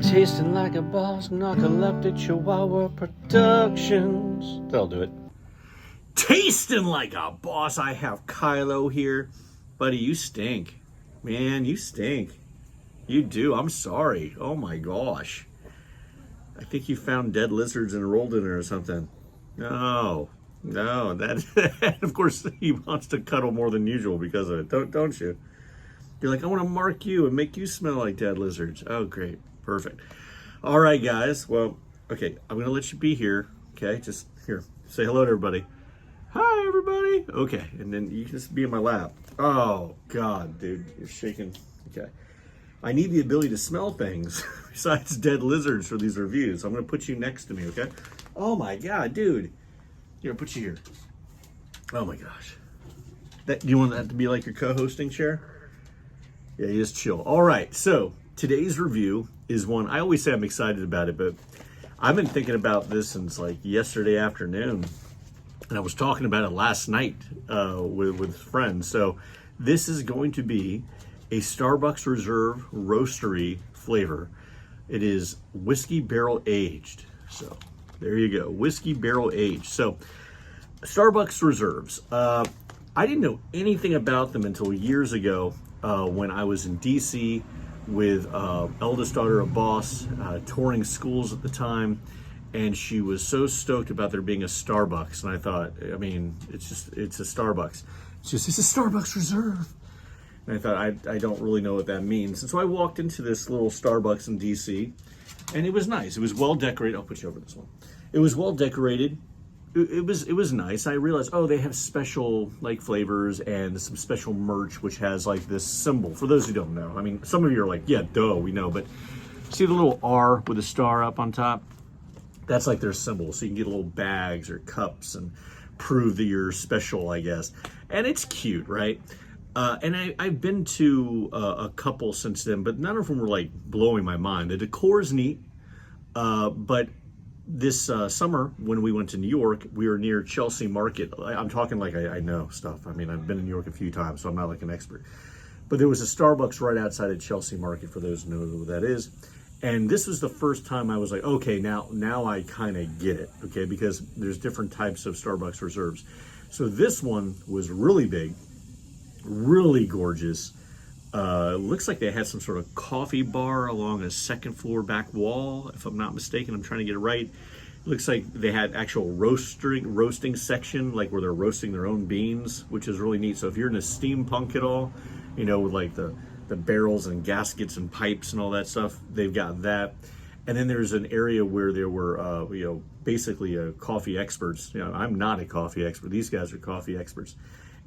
Tasting like a boss, narcoleptic Chihuahua Productions. That'll do it. Tasting like a boss. I have Kylo here. Buddy, you stink. Man, you stink. You do. I'm sorry. Oh my gosh. I think you found dead lizards and rolled in it or something. No, that of course he wants to cuddle more than usual because of it, don't you? You're like, I want to mark you and make you smell like dead lizards. Oh, great. Perfect. All right, guys. Well, okay, I'm going to let you be here. Okay, just here. Say hello to everybody. Hi, everybody. Okay, and then you can just be in my lap. Oh, God, dude, you're shaking. Okay. I need the ability to smell things besides dead lizards for these reviews. I'm going to put you next to me, okay? Oh, my God, dude. Here, I'll put you here. Oh, my gosh. Do you want that to be like your co-hosting chair? Yeah, you just chill. All right, so today's review is one, I always say I'm excited about it, but I've been thinking about this since like yesterday afternoon, and I was talking about it last night with friends. So this is going to be a Starbucks Reserve Roastery flavor. It is whiskey barrel aged. So there you go, whiskey barrel aged. So Starbucks Reserves. I didn't know anything about them until years ago when I was in DC with eldest daughter of boss, touring schools at the time, and she was so stoked about there being a Starbucks, and I thought, I mean, it's a Starbucks. It's a Starbucks Reserve. And I thought, I don't really know what that means. And so I walked into this little Starbucks in DC, and it was nice. It was well decorated. I'll put you over this one. It was well decorated. It was nice. I realized, oh, they have special like flavors and some special merch which has like this symbol. For those who don't know, I mean, some of you are like, yeah, duh, we know, but see the little R with a star up on top? That's like their symbol. So you can get little bags or cups and prove that you're special, I guess. And it's cute, right? And I've been to a couple since then, but none of them were like blowing my mind. The decor is neat, but this summer when we went to New York, we were near Chelsea Market. I'm talking like I know stuff. I mean, I've been in New York a few times, so I'm not like an expert. But there was a Starbucks right outside of Chelsea Market, for those who know who that is. And this was the first time I was like, okay, now I kind of get it, okay? Because there's different types of Starbucks Reserves. So this one was really big, really gorgeous. Looks like they had some sort of coffee bar along a second floor back wall, if I'm not mistaken. I'm trying to get it right. It looks like they had actual roasting section, like where they're roasting their own beans, which is really neat. So if you're into steampunk at all, you know, with like the barrels and gaskets and pipes and all that stuff, they've got that. And then there's an area where there were, basically coffee experts. You know, I'm not a coffee expert. These guys are coffee experts.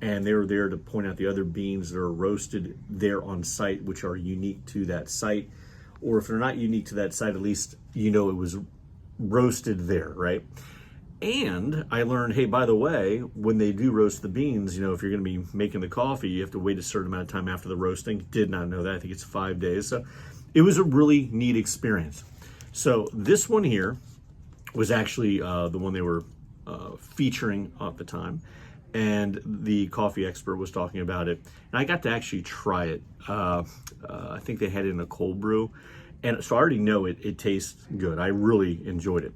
And they were there to point out the other beans that are roasted there on site, which are unique to that site. Or if they're not unique to that site, at least you know it was roasted there, right? And I learned, hey, by the way, when they do roast the beans, you know, if you're going to be making the coffee, you have to wait a certain amount of time after the roasting. Did not know that. I think it's 5 days. So it was a really neat experience. So this one here was actually the one they were featuring at the time. And the coffee expert was talking about it, and I got to actually try it. I think they had it in a cold brew, and so I already know it tastes good. I really enjoyed it.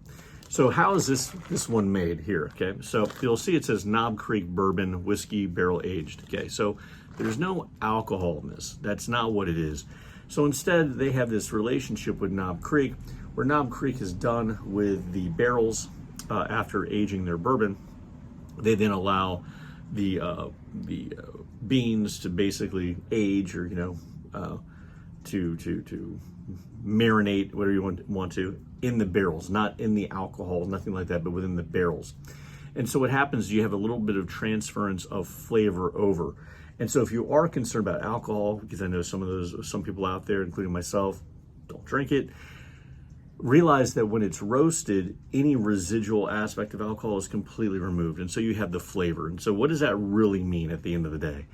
So how is this one made here? Okay, so you'll see it says Knob Creek Bourbon Whiskey Barrel Aged. Okay, so there's no alcohol in this. That's not what it is. So instead, they have this relationship with Knob Creek, where Knob Creek is done with the barrels after aging their bourbon. They then allow the beans to basically age, or to marinate, whatever you want to, in the barrels, not in the alcohol, nothing like that, but within the barrels. And so what happens is you have a little bit of transference of flavor over. And so if you are concerned about alcohol, because I know some people out there, including myself, don't drink it, realize that when it's roasted, any residual aspect of alcohol is completely removed. And so you have the flavor. And so what does that really mean at the end of the day?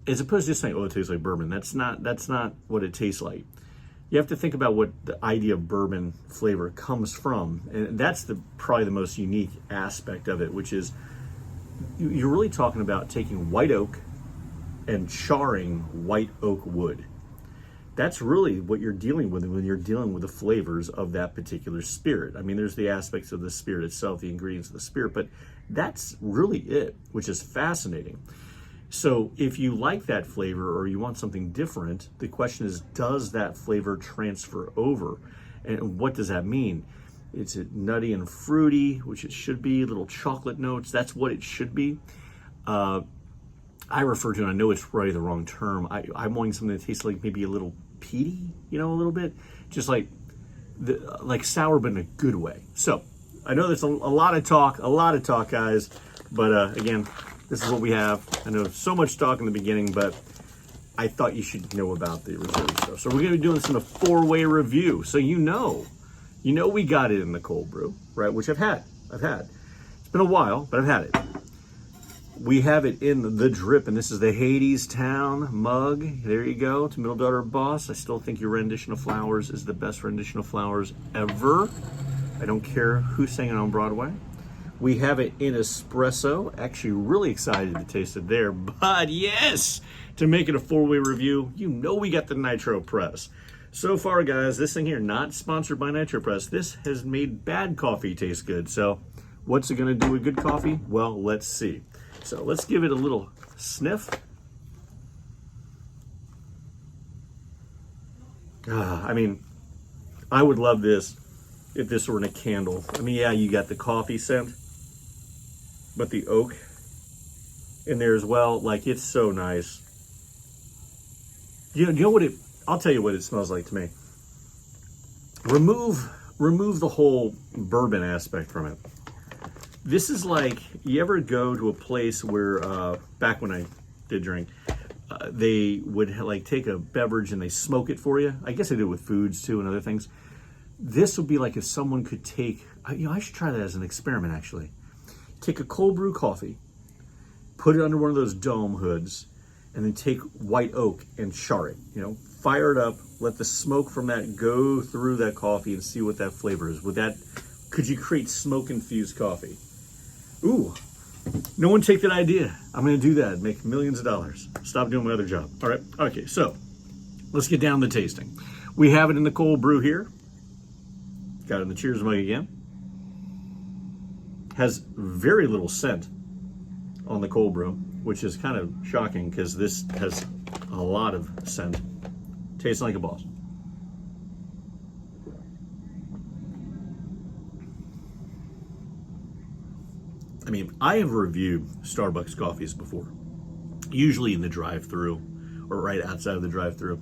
As opposed to just saying, oh, it tastes like bourbon. That's not what it tastes like. You have to think about what the idea of bourbon flavor comes from. And that's probably the most unique aspect of it, which is you're really talking about taking white oak and charring white oak wood. that's really what you're dealing with when you're dealing with the flavors of that particular spirit. I mean, there's the aspects of the spirit itself, the ingredients of the spirit, but that's really it, which is fascinating. So if you like that flavor or you want something different, the question is, does that flavor transfer over? And what does that mean? It's nutty and fruity, which it should be, little chocolate notes. That's what it should be. I refer to, and I know it's probably the wrong term, I'm wanting something that tastes like maybe a little peaty, a little bit. Just like sour, but in a good way. So I know there's a lot of talk, guys. But again, this is what we have. I know so much talk in the beginning, but I thought you should know about the reserve stuff. So we're going to be doing this in a 4-way review. So you know we got it in the cold brew, right? Which I've had. It's been a while, but I've had it. We have it in the drip, and this is the Hadestown mug. There you go, to Middle Daughter Boss. I still think your rendition of Flowers is the best rendition of Flowers ever. I don't care who sang it on Broadway. We have it in espresso. Actually, really excited to taste it there. But yes, to make it a 4-way review, we got the Nitro Press. So far, guys, this thing here, not sponsored by Nitro Press. This has made bad coffee taste good. So what's it going to do with good coffee? Well, let's see. So let's give it a little sniff. I mean, I would love this if this were in a candle. I mean, yeah, you got the coffee scent, but the oak in there as well. Like, it's so nice. You know what I'll tell you what it smells like to me. Remove the whole bourbon aspect from it. This is like, you ever go to a place where, back when I did drink, they would take a beverage and they smoke it for you. I guess they do it with foods too and other things. This would be like if someone could take, I should try that as an experiment actually. Take a cold brew coffee, put it under one of those dome hoods, and then take white oak and char it. Fire it up, let the smoke from that go through that coffee and see what that flavor is. Could you create smoke-infused coffee? Ooh, no one take that idea. I'm gonna do that, make millions of dollars. Stop doing my other job. All right, okay, so let's get down to the tasting. We have it in the cold brew here. Got it in the Cheers mug again. Has very little scent on the cold brew, which is kind of shocking because this has a lot of scent. Tastes like a boss. I mean, I have reviewed Starbucks coffees before, usually in the drive-thru or right outside of the drive-thru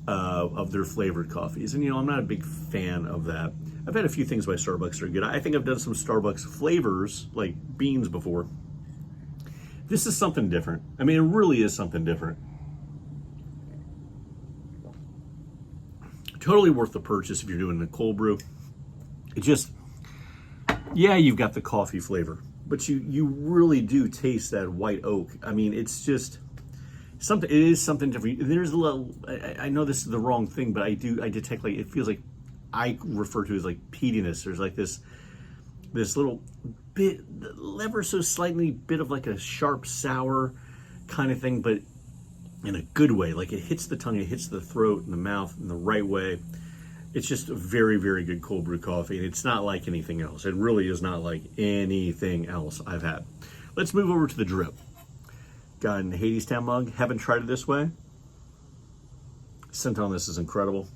of their flavored coffees. And I'm not a big fan of that. I've had a few things by Starbucks that are good. I think I've done some Starbucks flavors like beans before. This is something different. I mean, it really is something different. Totally worth the purchase if you're doing a cold brew. It just, yeah, you've got the coffee flavor, but you really do taste that white oak. I mean, it's just something. It is something different. There's a little. I know this is the wrong thing, but I detect it feels like I refer to as like peatiness. There's like this little bit, ever so slightly bit of like a sharp sour kind of thing, but in a good way. Like it hits the tongue, it hits the throat and the mouth in the right way. It's just a very, very good cold brew coffee. And it's not like anything else. It really is not like anything else I've had. Let's move over to the drip. Got in the Hadestown mug. Haven't tried it this way. Scent on this is incredible.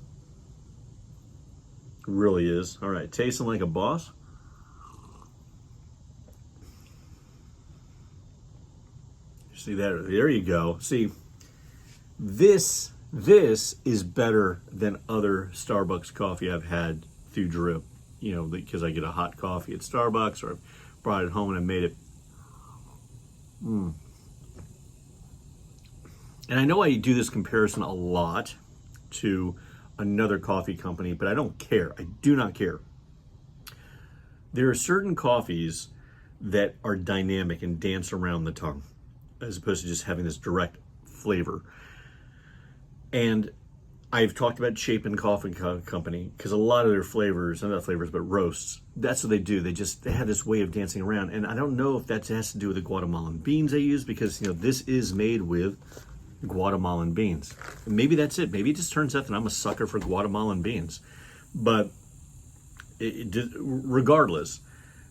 It really is. All right, tasting like a boss. See that? There you go. See, this is better than other Starbucks coffee I've had through drip. Because I get a hot coffee at Starbucks or I've brought it home and I made it. And I know I do this comparison a lot to another coffee company, but I don't care. I do not care. There are certain coffees that are dynamic and dance around the tongue, as opposed to just having this direct flavor. And I've talked about Chapin Coffee Company because a lot of their flavors, not flavors, but roasts, that's what they do. They have this way of dancing around. And I don't know if that has to do with the Guatemalan beans they use because, this is made with Guatemalan beans. And maybe that's it. Maybe it just turns out that I'm a sucker for Guatemalan beans. But regardless,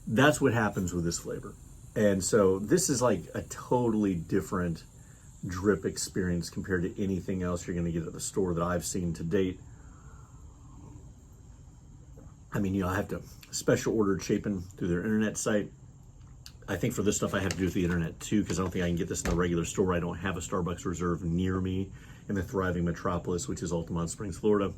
that's what happens with this flavor. And so this is like a totally different drip experience compared to anything else you're going to get at the store that I've seen to date. I mean, you know, I have to special order Chapin through their internet site. I think for this stuff I have to do with the internet too, because I don't think I can get this in the regular store. I don't have a Starbucks Reserve near me in the thriving metropolis, which is Altamont Springs, Florida.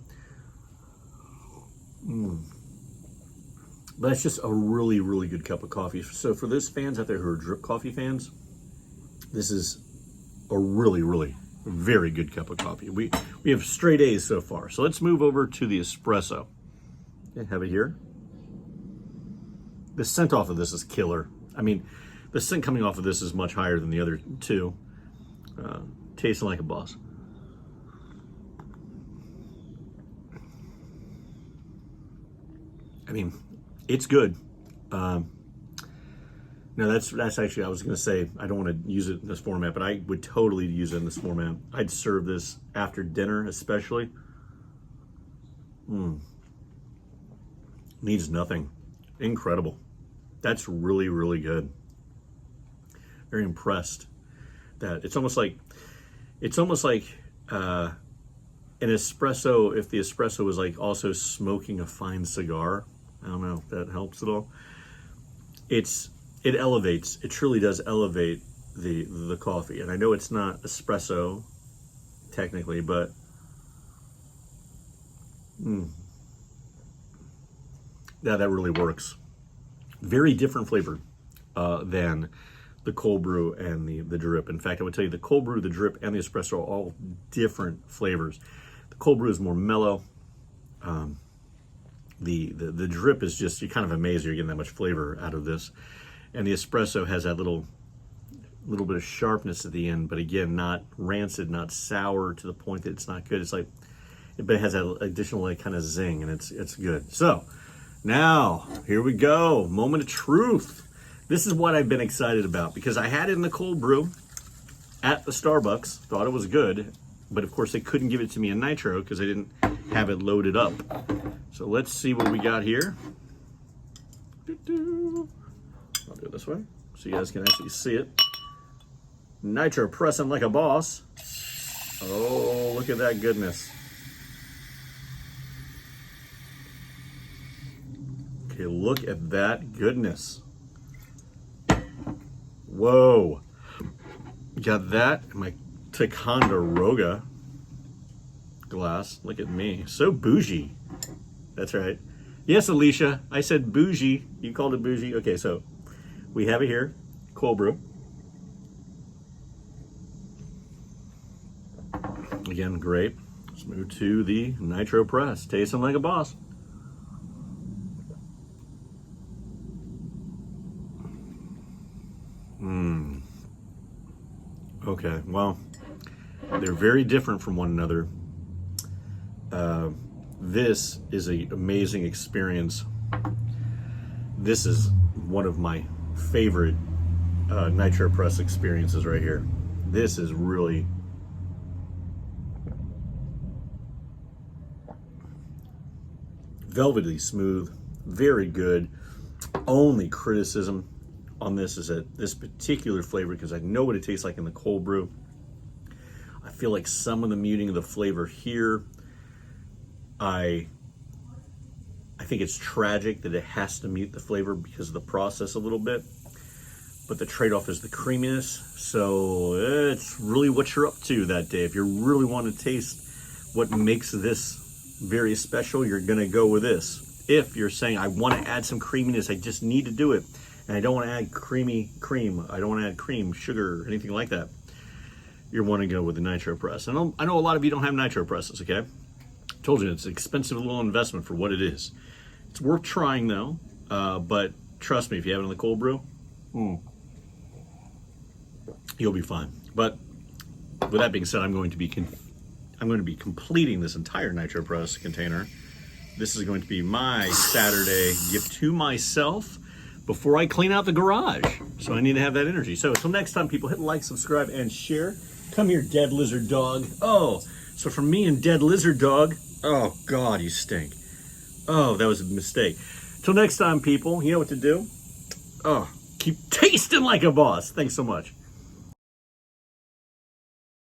But it's just a really, really good cup of coffee. So for those fans out there who are drip coffee fans, this is a really, really very good cup of coffee. We have straight A's so far. So let's move over to the espresso. Okay, have it here. The scent off of this is killer. I mean, the scent coming off of this is much higher than the other two. Tasting like a boss. I mean, it's good. No, that's actually, I was going to say, I don't want to use it in this format, but I would totally use it in this format. I'd serve this after dinner, especially. Needs nothing. Incredible. That's really, really good. Very impressed that it's almost like an espresso, if the espresso was like also smoking a fine cigar. I don't know if that helps at all. It elevates, it truly does elevate the coffee. And I know it's not espresso technically, but yeah, that really works. Very different flavor than the cold brew and the drip. In fact, I would tell you the cold brew, the drip, and the espresso are all different flavors. The cold brew is more mellow. The drip is just, you're kind of amazed you're getting that much flavor out of this. And the espresso has that little bit of sharpness at the end, but again, not rancid, not sour to the point that it's not good. It's like, but it has that additional like kind of zing, and it's good. So now here we go, moment of truth. This is what I've been excited about because I had it in the cold brew at the Starbucks, thought it was good, but of course they couldn't give it to me in nitro because they didn't have it loaded up. So let's see what we got here. I'll do it this way so you guys can actually see it. Nitro pressing like a boss. Oh, look at that goodness. Okay, look at that goodness. Whoa. Got that in my Ticonderoga glass. Look at me. So bougie. That's right. Yes, Alicia. I said bougie. You called it bougie. Okay, so we have it here. Cold brew. Again, great. Let's move to the nitro press. Tasting like a boss. Okay, well, they're very different from one another. This is an amazing experience. This is one of my favorite nitro press experiences right here. This is really velvety smooth, very good. Only criticism on this is that this particular flavor, because I know what it tastes like in the cold brew, I feel like some of the muting of the flavor here, I think it's tragic that it has to mute the flavor because of the process a little bit, but the trade-off is the creaminess. So it's really what you're up to that day. If you really want to taste what makes this very special, you're gonna go with this. If you're saying, I want to add some creaminess, I just need to do it, and I don't want to add cream, I don't want to add cream, sugar, anything like that, you're wanting to go with the nitro press. I know a lot of you don't have nitro presses, okay? I told you it's an expensive little investment for what it is. It's worth trying though, but trust me, if you have it in the cold brew, you'll be fine. But with that being said, I'm going to be completing this entire nitro press container. This is going to be my Saturday gift to myself before I clean out the garage. So I need to have that energy. So until next time, people, hit like, subscribe, and share. Come here, dead lizard dog. Oh, so from me and dead lizard dog, oh God, you stink. Oh, that was a mistake. Till next time, people, you know what to do? Oh, keep tasting like a boss. Thanks so much.